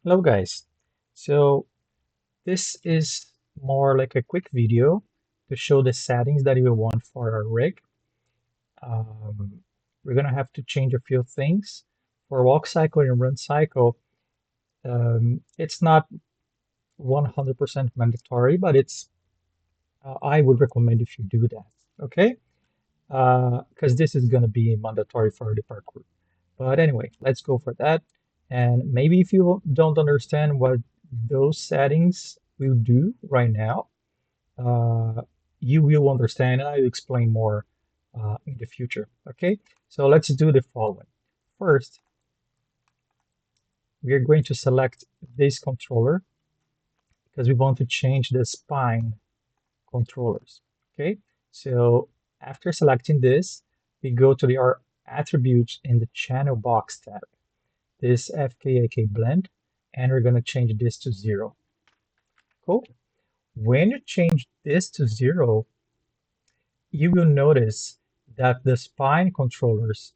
Hello guys. So this is more like a quick video to show the settings that we want for our rig. Um, we're gonna have to change a few things. For walk cycle and run cycle, it's not 100% mandatory, but I would recommend if you do that, okay? Because this is gonna be mandatory for the parkour. But anyway, let's go for that. And maybe if you don't understand what those settings will do right now, uh, you will understand and I'll explain more in the future. Okay, so let's do the following. First, we are going to select this controller because we want to change the spine controllers. Okay, so after selecting this, we go to our attributes in the channel box tab. This FKAK blend, and we're going to change this to 0. Cool. When you change this to 0, you will notice that the spine controllers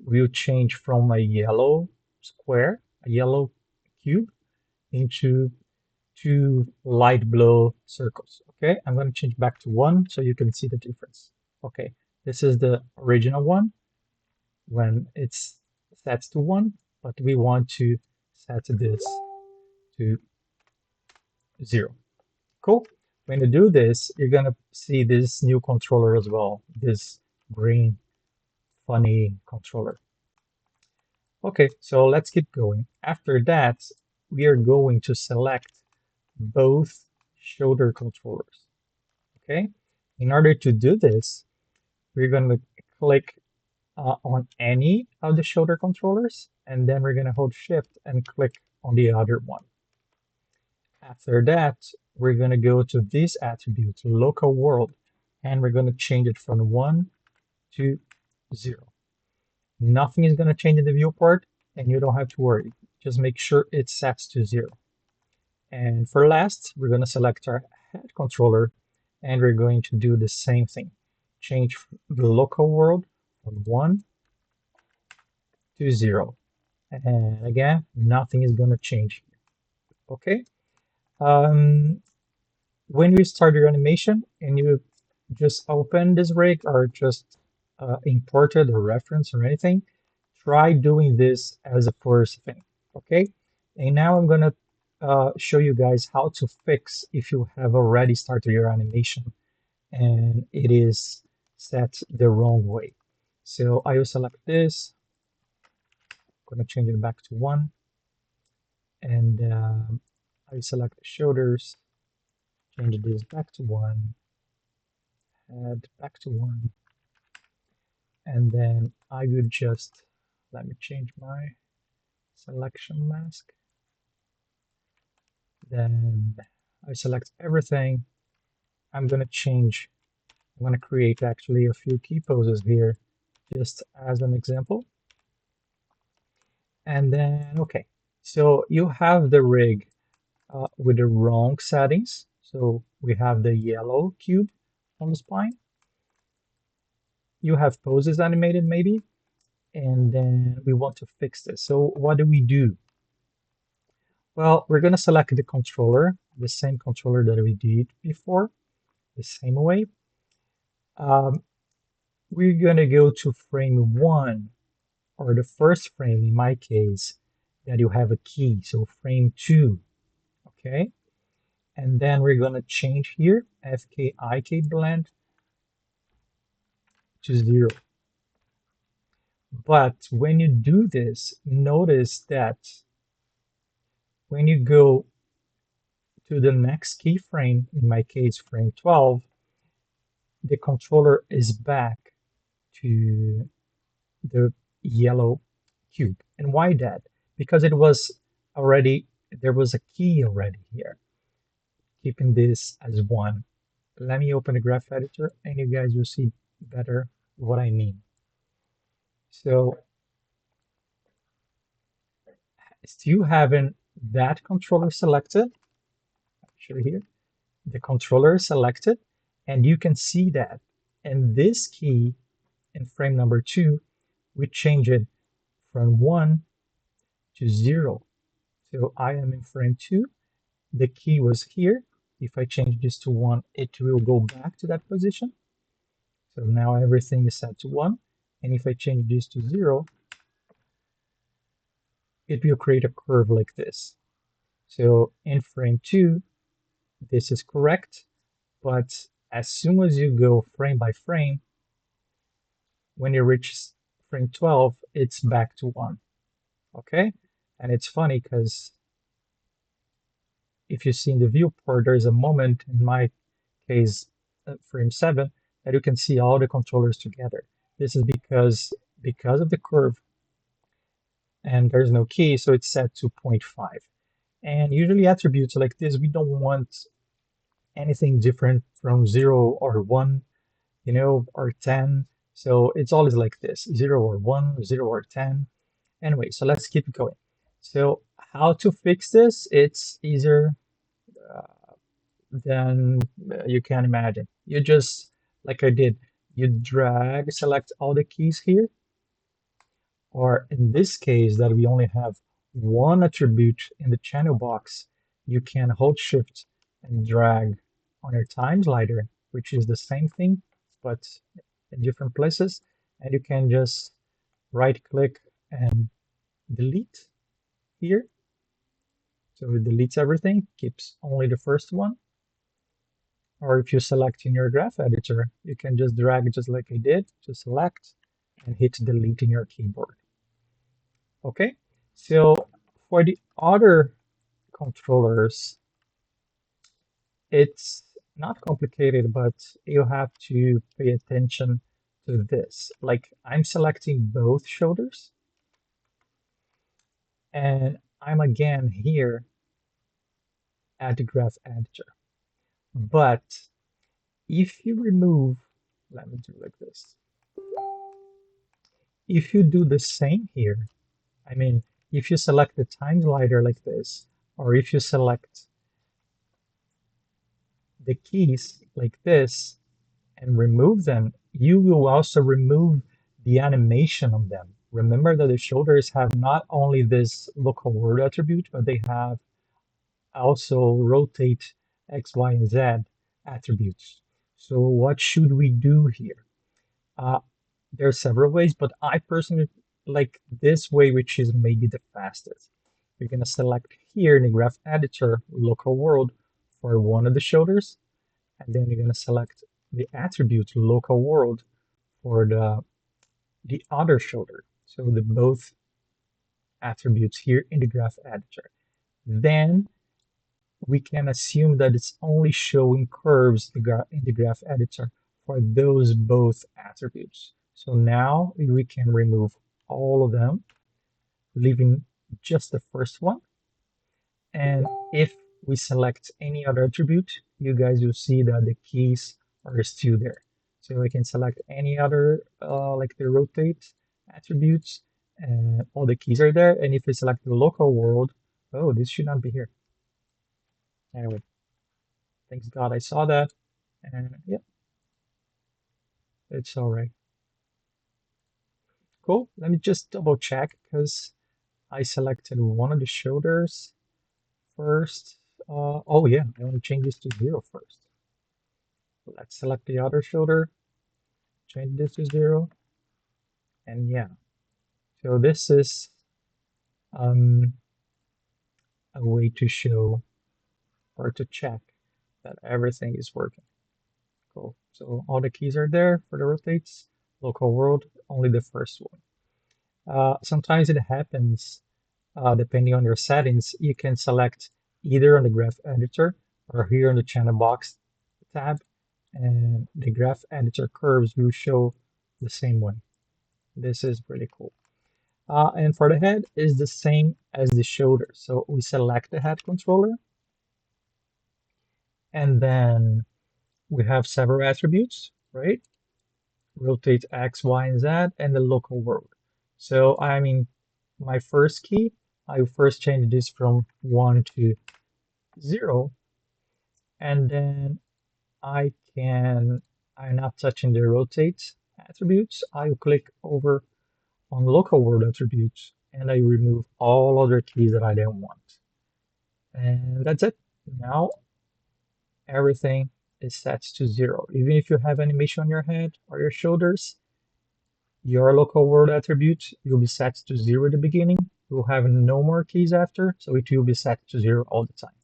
will change from a yellow square, a yellow cube, into two light blue circles. Okay, I'm going to change back to 1 so you can see the difference. Okay, this is the original one when it's set to 1, but we want to set this to 0. Cool. When you do this, you're gonna see this new controller as well, this green funny controller. Okay, so let's keep going. After that, we are going to select both shoulder controllers. Okay, in order to do this, we're gonna click on any of the shoulder controllers, and then we're gonna hold Shift and click on the other one. After that, we're going to go to this attribute, local world, and we're going to change it from 1 to 0. Nothing is going to change in the viewport, and you don't have to worry. Just make sure it's set to 0. And for last, we're going to select our head controller, and we're going to do the same thing. Change the local world from 1 to 0. And again, nothing is going to change. Okay? Um, when you start your animation and you just open this rig or just imported a reference or anything, try doing this as a first thing, okay? And now I'm gonna show you guys how to fix if you have already started your animation and it is set the wrong way. So I will select this, I'm gonna change it back to 1, and I select the shoulders, change this back to 1, head back to 1, and then I would just let me change my selection mask. Then I select everything. I'm gonna change, I'm gonna create actually a few key poses here just as an example. And then, okay, so you have the rig with the wrong settings. So we have the yellow cube on the spine. You have poses animated maybe, and then we want to fix this. So what do we do? Well, we're going to select the controller, the same controller that we did before, the same way. Um, we're going to go to frame 1, or the first frame in my case, that you have a key, so frame 2, okay? And then we're going to change here, FKIK blend to 0. But when you do this, notice that when you go to the next keyframe, in my case, frame 12, the controller is back to the yellow cube. And why that? Because it was already, there was a key already here, keeping this as 1. Let me open the graph editor and you guys will see better what I mean. So still having that controller selected, show here, the controller is selected, and you can see that. And this key in frame number 2, we change it from 1 to 0. So I am in frame 2. The key was here. If I change this to 1, it will go back to that position. So now everything is set to 1. And if I change this to 0, it will create a curve like this. So in frame 2, this is correct. But as soon as you go frame by frame, when you reach frame 12, it's back to 1. Okay? And it's funny because if you see in the viewport, there's a moment, in my case, frame 7, that you can see all the controllers together. This is because of the curve, and there's no key, so it's set to 0.5. And usually attributes like this, we don't want anything different from 0 or 1, or 10. So it's always like this, 0 or 1, 0 or 10. Anyway, so let's keep going. So how to fix this? It's easier than you can imagine. You just, like I did, you drag, select all the keys here, or in this case that we only have one attribute in the channel box, you can hold shift and drag on your time slider, which is the same thing, but in different places, and you can just right click and delete here. So it deletes everything, keeps only the first one. Or if you select in your graph editor, you can just drag just like I did to select and hit delete in your keyboard. Okay, so for the other controllers, it's not complicated, but you have to pay attention to this. Like I'm selecting both shoulders, and I'm again here at the graph editor. But if you remove, let me do like this. If you do the same here, I mean, if you select the time slider like this, or if you select the keys like this and remove them, you will also remove the animation on them. Remember that the shoulders have not only this local world attribute, but they have also rotate X, Y, and Z attributes. So what should we do here? Uh, there are several ways, but I personally like this way, which is maybe the fastest. You're going to select here in the graph editor local world for one of the shoulders, and then you're going to select the attribute local world for the other shoulder. So the both attributes here in the graph editor. Then we can assume that it's only showing curves in the graph editor for those both attributes. So now we can remove all of them, leaving just the first one. And if we select any other attribute, you guys will see that the keys are still there. So we can select any other, like the rotate attributes, and all the keys are there. And if we select the local world, oh, this should not be here. Anyway, thanks God I saw that. And yeah, it's all right. Cool. Let me just double check because I selected one of the shoulders first. Oh yeah, I want to change this to 0 first. Let's select the other shoulder, change this to 0, and yeah. So this is a way to show or to check that everything is working. Cool. So all the keys are there for the rotates, local world, only the first one. Sometimes it happens, depending on your settings, you can select either on the graph editor or here on the channel box tab, and the graph editor curves will show the same way. This is really cool. And for the head is the same as the shoulder. So we select the head controller, and then we have several attributes, right? Rotate X, Y, and Z, and the local world. So I mean, my first key, I first change this from 1 to 0, and then I'm not touching the rotate attributes. I click over on local world attributes, and I remove all other keys that I don't want. And that's it. Now everything is set to zero. Even if you have animation on your head or your shoulders, your local world attribute will be set to zero at the beginning. You will have no more keys after, so it will be set to zero all the time.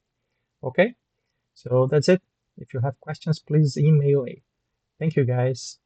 Okay? So that's it. If you have questions, please email me. Thank you, guys.